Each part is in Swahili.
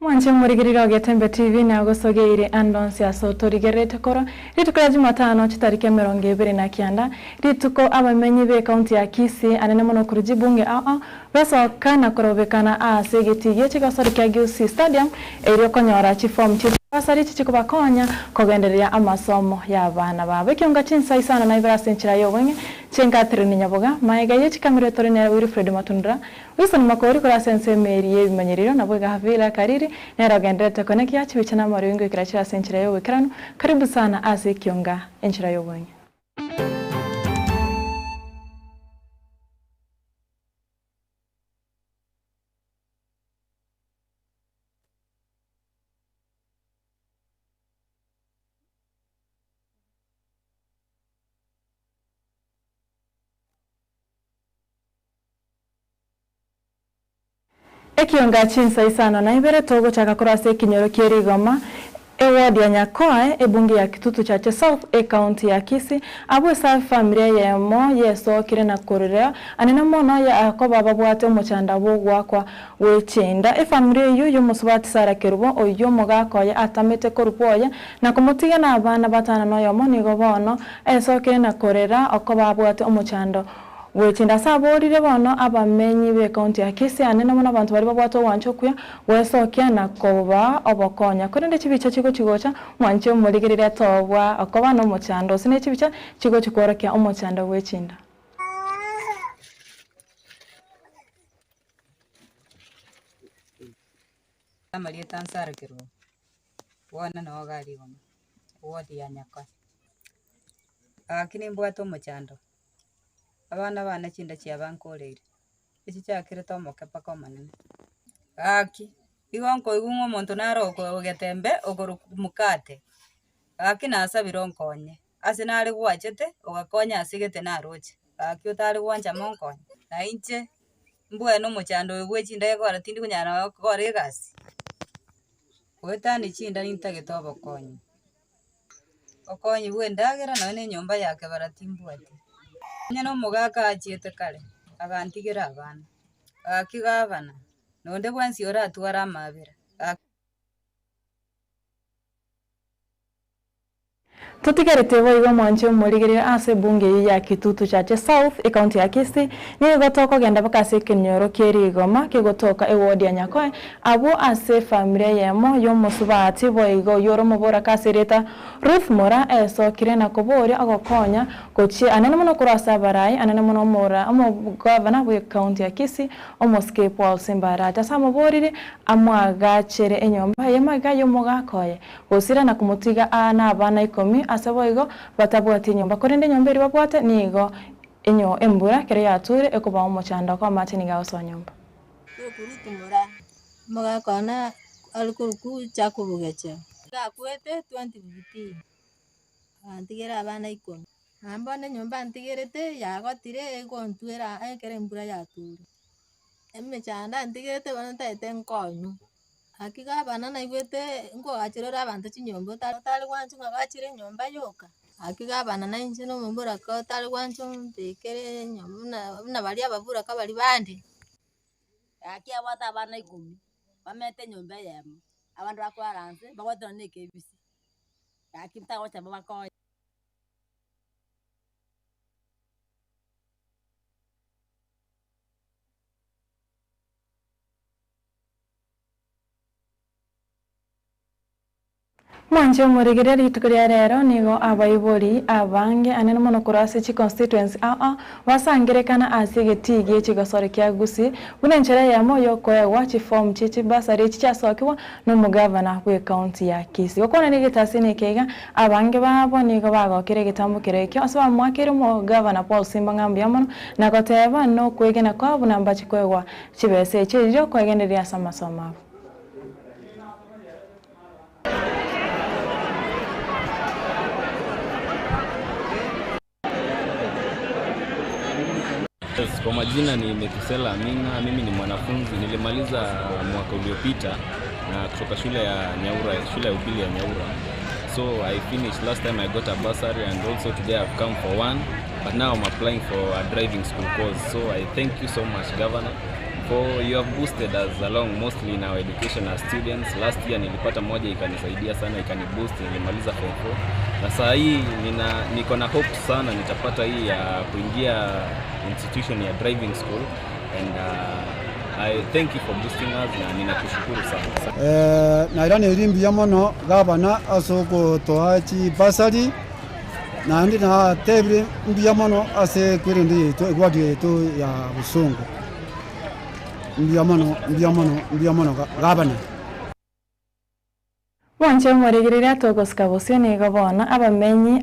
Mwanche murigiriro Getembe TV na gosogeire andonsi asotorigerete koro rituko ya Jumatano chitariki 29 rituko abamenyi be county ya Kisii anene muno kuruji bunge besoka korobekana ase gitigie chigasorikia Gusii Stadium ero konyora chifom basari chichikubakonya kogenderia amasomo y'abana babe kyonga chinsa isana na ibara senchira yobonye Catherine Nyaboga maega yechi kamera torine Wilfred Matundra wisoni makori kora sense meriye bimanyiriro nabwo gavira kariri nero gendete konekia chibichana maringo ikirachira senchira yowe kirano karibu sana ase kyonga enchira yobonye. Ekionga chinsa isana na ibere togo chaka kurase kinyoro kierigoma eward ya Nyakoe ebunge ya Kitutu Chache South county ya Kisii abwe sa familia yemo yeso kire na korera anena mono ya akoba babwate omuchanda bogwakwa wechenda familia yo yomusubati sara kerubo oyo mogakoye atamete korupoya na kumutiga na abana batana no yomo nigo bono eso kire na korera akoba babwate omuchanda wechinda saborire bono abamenyi be county ya Kisii anene muno abantu bari babwato wanchokuya wesokia na koba obokonya kurinde chibicha chigo chigocha mwanche murigirire tobwa akoba no muchando sine chibicha chigo chikorokia omuchando wechinda Amalie tansara kero wana no gali gono wodi ya Nyakoe akini mbwato muchando abana bana chinda chia bankoreire ichi chakire tomoke pako manene aki igonko igungo monto naroko Getembe ogoro mukate aki nasa bironkonye asinari gwachete ogakonya asigete naroche aki utari gwanja monkonye na inche mbweno muchando wegwechinda yagora tindi kunyana gore gasi wetani chinda nintage tobo konye okonye bwendagera none nyumba yake baratimbwate nyano mugaka achiete kale agantigira abana akigabana nonde bwansi ora atwara amabira Tutigerete boigo mwanche murigirire ase bunge ya Kitutu Chache South county ya Kisii ni gotoko genda bakase kinyoro kerigoma kegotoka eward ya Nyakoe abo ase familia yemo yomusubati boigo yoro mubora kasereta Ruth Mora eso kirena koboria agokonya gochi anene muno kurasa barai anene muno mora amo governor we county ya Kisii omoske Paul Simbarata samuborire amwagachere enyomba yemaga yomugakoye gosira na kumutiga ana abana 10 asaboigo batabwati nyomba korende nyomberi babwate nigo enyo embura kere yature ekoba omuchanda kwa matini gaoso nyomba Ruth Mora mogakona alikuruku chakubugeche gakwete 2015 antigera abana 10 ambone nyomba antigerete yagotire egontwera ekere embura yature emechanda antigerete banataete nkonyu akiga abana naibwete ngo achirora abantu chinyombo tari wanchu ngagachire nyomba yoka akiga abana na inche no mumbura ko tari wanchu mbekere nyomba na bali ababura ka bali bandi akia bata abana 10 bamete nyomba yemo abantu bakwaranze bagwatana nekebisi akimta gocha babako Mwanche murigirire ritukuria rero nigo abaibori abange anene muno kurase chi constituency wasangirekana ase getigie chigasore kya Gusii bunenchera yamo yokoewa chi form chichi basari chichasokiwa no mugavana we county ya Kisii okona ni gitasi nikega abange babo nigo bagokire gitambo kirekyo asaba mwakire mo governor Paul Simba ngambia muno na goteba no kwegena kwa bunamba chikoewa chibese chiriro kwegenderia samasoma. Kwa majina ni Metusela Amina, mimi ni mwanafunzi, nilimaliza mwaka uliopita na kutoka shule ya Nyaura, shule ya upili ya Nyaura. So I finished last time I got a bursary and also today I've come for one, but now I'm applying for a driving school course. So I thank you so much Governor For you have boosted us along mostly in our education as students. Last year nilipata moja ikanisaidia sana, ikaniboost, nilimaliza form 4. Na saa hii niko na hope sana nitapata hii ya kuingia institution ya driving school, and I thank you for boosting us na ninakushukuru sana. Na irani erimbi yamono gavana asoko toachi basari na ndi na tebri mbi mono ase kwirindi to gwadi to ya busungu mbi mono gabana Wanche mweregereria togosika bosione gabona abamenyi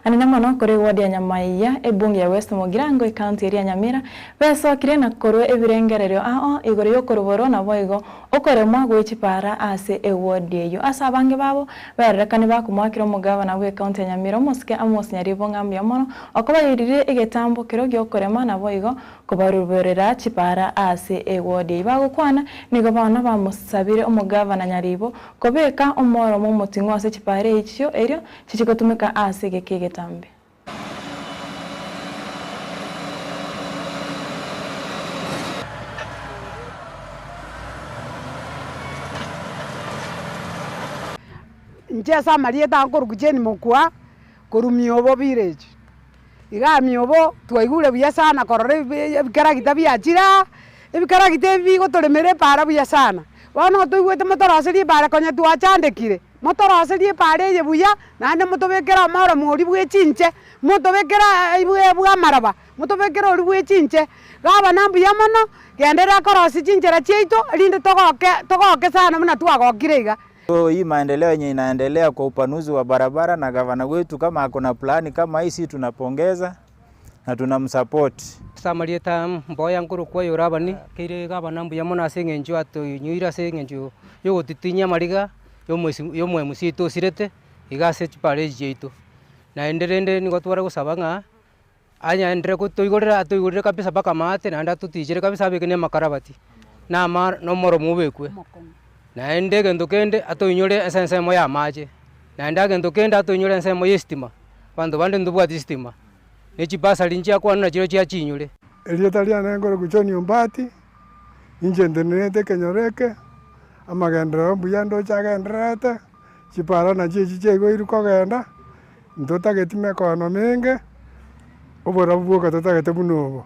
anina mono kore wadi ya Nyamaiya ebunge ya West Mugirango county area Nyamira besokire na korwe ebirengerero igore yokoroboro na boigo okoremwa gwechipara ase eward eyo asa bange babo berekane bakumwakira omugabana we county ya Nyamira Mosike Amos Nyaribo ngambya mono okobayirire egetambo kero gyokorema na boigo kobaruberera chipara ase eward eyo bagukwana nigo bana bamusabire omugabana Nyaribo kobeka omoro mu mutingo ase chipare ichyo eryo chichikotumika ase gekegetambe Njesa marieta nkuru kujeni mukwa kurumiobo village iga miobo twaigure buya sana korore bikaragita biachira ibikaragita bigotolемere para buya sana wana tuigwete motoroseri para konya twachandekire motoroseri para ye buya nande motobekera mara muri bwechinche motobekera ibwe bwa maraba motobekera uri bwechinche gaba nambu yamono gendera korosi chinchera cheito linde togoke sana muna twagokirega. Hii maendeleo yenye inaendelea kwa upanuzi wa barabara na gavana wetu kama hakuna plani kama hii, tunapongeza na tunamsupport. Samarieta mboya nkuru kwa yorabani kire gavana mbuya mona sengenjo atoyuira sengenjo yo titinya mariga yo mwe musito sirete igase chipare jeito na enderende ni gotwara gusabanga anyaendre ko toigorera kabisa baka mate na nda tutijere kabisa bekene makarabati na no moro mubekwe na ende gendo kende atoinyore esense moya maje na enda gendo kende atoinyore esense moya stima bando bande ndubwa stima nechi basa linchi akwa na chiro chia chinyure elio talia na ngoro kuchoni umbati inje ndenete kenyoreke amagendero buyando chagenderete chipara na chiche go iruko genda ndota getime kono menge obora buoka tota getebunobo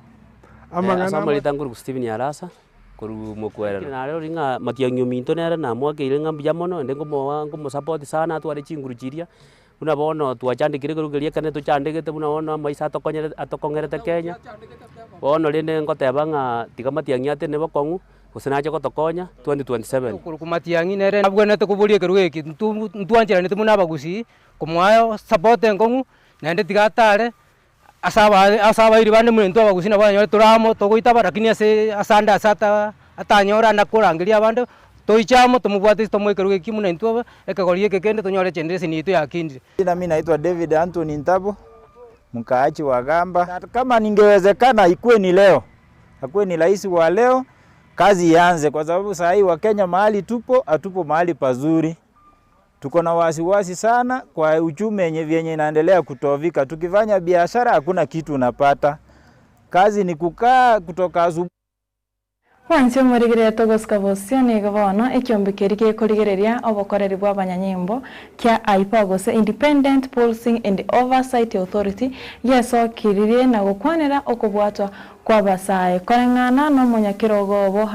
amangana Samarita ngoro Steven Arasa kuru mokwera na leo ringa matiangyo minto nere na mwake ile ngambya mono ndengo mo support sana tware chinguru chiria una bono twachandikire kurugeria kane tuchandegete buna bono maisa atokongerete Kenya bono rinde ngotebanga tiga matiangi ate nebo kongu usinaje gotokonya 2027 kuru matiangi nere abwene to kubulie kerugeki ntwanjira nite muna bagusi kumwayo support engongu nende tigatare asaba iri bande mune ntwa bagusi na banyo turamo togoitaba lakini asanda asata atanyora na kurangiria bande toichamo tumubwate tomwekerugeki mune ntwa ekagorie kekende tonyore chendese ni itu yakindi. Mimi naitwa David Anthony Ntabo mkaachi wa Gamba. Kama ningewezekana ikuwe ni leo, akuwe ni rais wa leo, kazi ianze kwa sababu saa hii wa Kenya mahali atupo mahali pazuri. Tuko na wasiwasi sana kwa uchumi yenye inaendelea kutovika. Tukifanya biashara hakuna kitu unapata. Kazi ni kukaa kutoka asubuhi. Wanche mweregereria togosika bosione gabona ekyombekeri gekorigereria obokoreri bwa abanyanyimbo kia aipagose Independent Policing and Oversight Authority yesokiririe na gukwanira okobwatwa kwa basae korengana no munyakirogo bo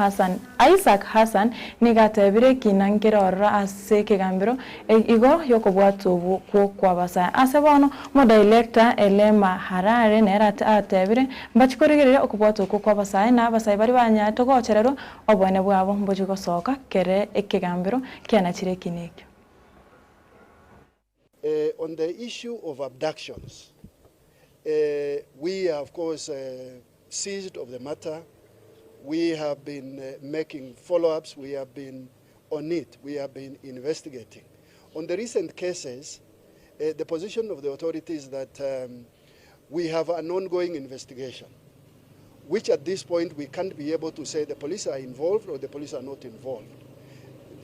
Isaac Hassan nigatebire kinangirora ase kigambiro igo yokobwatwa kwa basae ase bono mo director Elema Harare nerate atebire mbachikorigereria okobwatwa kwa basae na basae bari banyato gocherero obone bwabo mbojigosoka kere ekigambiro kianachire kinekyo. On the issue of abductions, we are of course seized of the matter. We have been making follow-ups. We have been on it. We have been investigating. On the recent cases, the position of the authorities is that we have an ongoing investigation, which at this point we can't be able to say the police are involved or the police are not involved.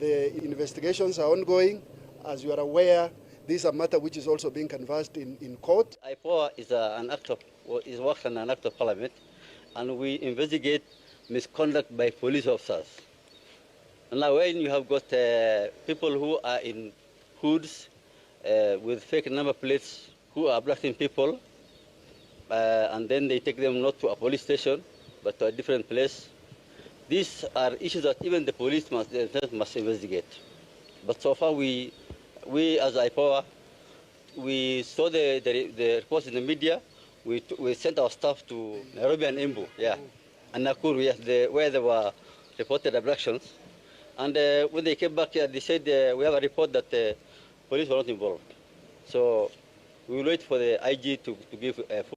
The investigations are ongoing. As you are aware, this is a matter which is also being canvassed in court. IPOA is works on an act of parliament, and we investigate misconduct by police officers. And now when you have got people who are in hoods with fake number plates who are abducting people, and then they take them not to a police station, but to a different place. These are issues that even the police must investigate. But so far, we as IPOA, we saw the reports in the media. We sent our staff to Nairobi and Embu, and Nakuru, yes, where there were reported abductions. And when they came back here, they said we have a report that the police were not involved. So we will wait for the IG to give a full.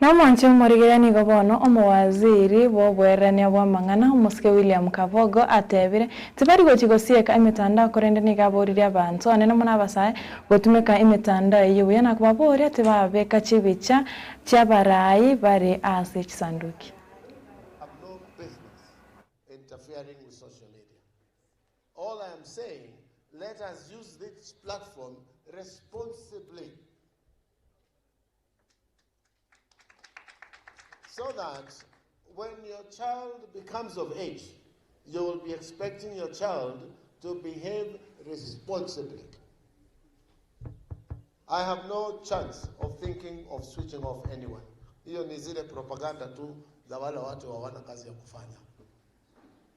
Namanche morigerani gobono omwaziri bobwerania bwa mangana muske William Kavogo atebire tibari gochigosieka imitanda korende nigaborire abantu anene muna basaye gotumeka imitanda iyo yana kubaborya tibabeka chibicha cyabarayi bari ase chisanduki. No business interfering with social media. All I am saying, let us use this platform responsibly. So that when your child becomes of age, you will be expecting your child to behave responsibly. I have no chance of thinking of switching off anyone. Hiyo ni zile propaganda tu za wale watu hawana kazi ya kufanya.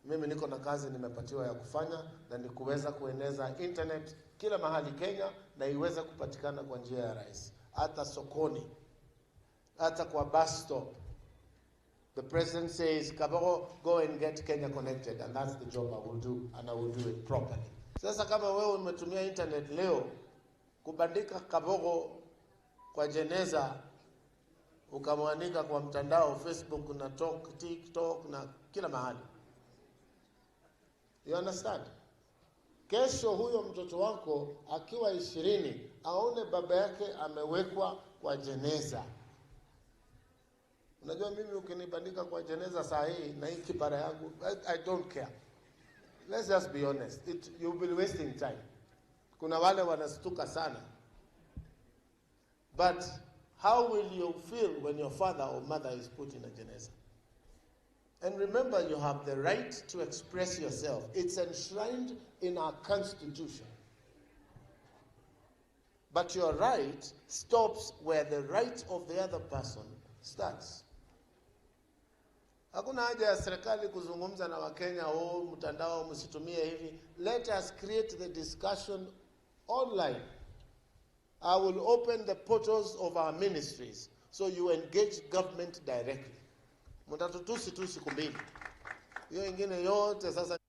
Mimi niko na kazi nimepatiwa ya kufanya, na ni kuweza kueneza internet kila mahali Kenya, na iweze kupatikana kwa njia ya rahisi. Hata sokoni, hata kwa bus stop. The president says, Kabogo, go and get Kenya connected, and that's the job I will do, and I will do it properly. Sasa kama wewe umetumia internet leo kubandika Kabogo kwa jeneza, ukamwanika kwa mtandao Facebook na TikTok na kila mahali. You understand? Kesho huyo mtoto wako akiwa 20 aone baba yake amewekwa kwa jeneza. Unajua mimi ukinibandika kwa jeneza saa hii na hii kipara yangu, I don't care. Let's just be honest. You'll be wasting time. Kuna wale wanastuka sana. But how will you feel when your father or mother is put in a jeneza? And remember, you have the right to express yourself. It's enshrined in our constitution. But your right stops where the right of the other person starts. Hakuna haja ya serikali kuzungumza na Wakenya mtandao msitumie hivi. Let us create the discussion online. I will open the portals of our ministries so you engage government directly. Mtatutusi tu siku mbili. Hiyo ingine yote sasa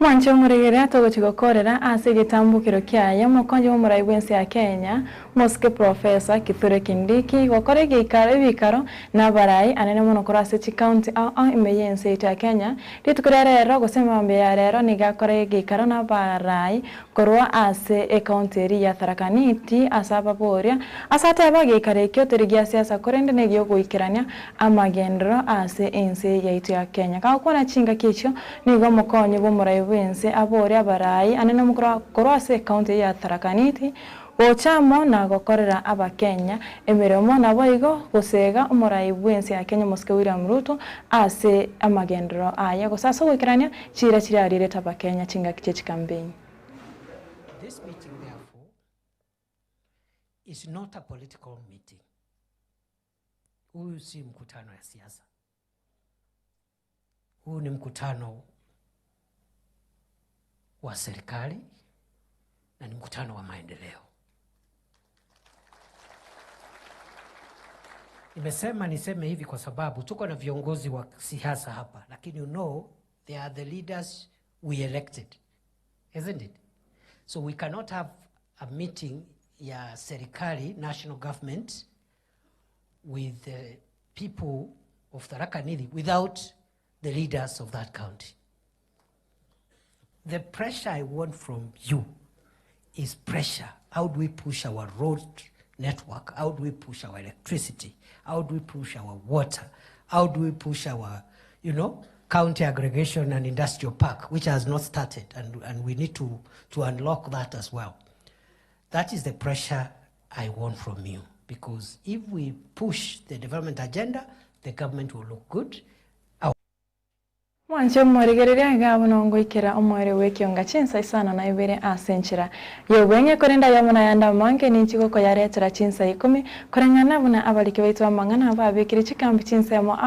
Mwanche muregere togochigokorera ase gitambukiro kyaye mukonje wo murai wense ya Kenya Moske Professor Kithure Kindiki gokore gikaro na barai anene muno korase chi county emergency ya Kenya ritukurerero gosema mbe ya rero nigakore gikaro na barai korwa ase county ya Tharaka Nithi asaba boria asate bagikare kyo terigia siasa korende negyo guikirania amagendro ase ense ya Kenya kakona chinga kicho nigo mukonye bo murai wense aboria barai anene mukora korase county ya Tharaka Nithi Ochamo na gokorera aba Kenya emiremo na boigo gusega umurai wense ya Kenya Moske William Ruto ase amagendro aya gosasa gwikirania chira chirarire taba Kenya chinga kiche campaign. This meeting therefore is not a political meeting. Huu si mkutano ya siasa. Huu ni mkutano wa serikali na ni mkutano wa maendeleo. Niseme hivi kwa sababu tuko na viongozi wa siasa hapa, lakini you know they are the leaders we elected, isn't it? So we cannot have a meeting ya serikali, national government, with the people of Tharaka Nithi without the leaders of that county. The pressure I want from you is pressure. How do we push our road network? How do we push our electricity? How do we push our water? How do we push our, county aggregation and industrial park, which has not started, and we need to unlock that as well. That is the pressure I want from you, because if we push the development agenda, the government will look good. Mwanche mwarigereria gabo nongoikera omwere wekionga chinsa isana na ibere asenchira yobwenge korenda yamuna yanda mange ninchiko ko yaretera chinsa 10 korengana buna abalike baitwa mangana babekire chikambi chinsa yamo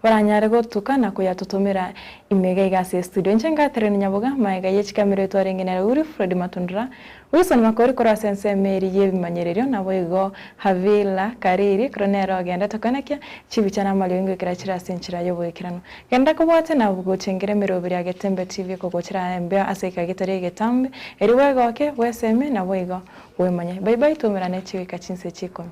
baranyare gotuka na kuyatutumira imega igase studio nchenga tereni nyaboga maiga yechikamire twarengenera uri Fred Matundura Wilson makori kora sense meri yebimanyererio nabo igo Havila Kariri kronero agenda tokanakya chibichana maliyongo kirachira senchira yobwekirano genda kubwate na bugo chengere mirobiri agetembe TV kogochira embe aseka gitare getambe eriwego oke weseme nabo igo wemanye bye bye tumirane chiwika chinse chiko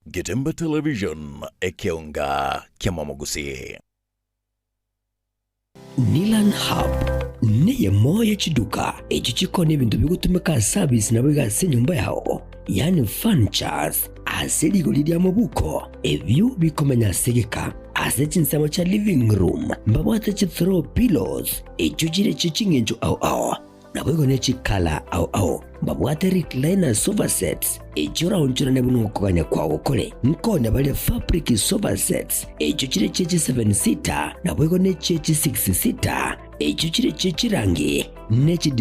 Getembe Television ekionga kiamamogusi. Nilan Hub niye moya chiduka echichiko n'ebintu bigutumika service nabo gase nyumba yao yani furnitures asili golidi amabuko ebyo bikomenya segeka asechinsamo cha living room mbabwata chi throw pillows echujire chichingenjo au nabo gone chikala au mbabwata recliner sofa sets ejura onjura nebuno kuganya kwawo kole nkone bale fabric sofa sets echujire chechi 7 seater nabo gone chechi 6 seater echujire chechi rangi nechi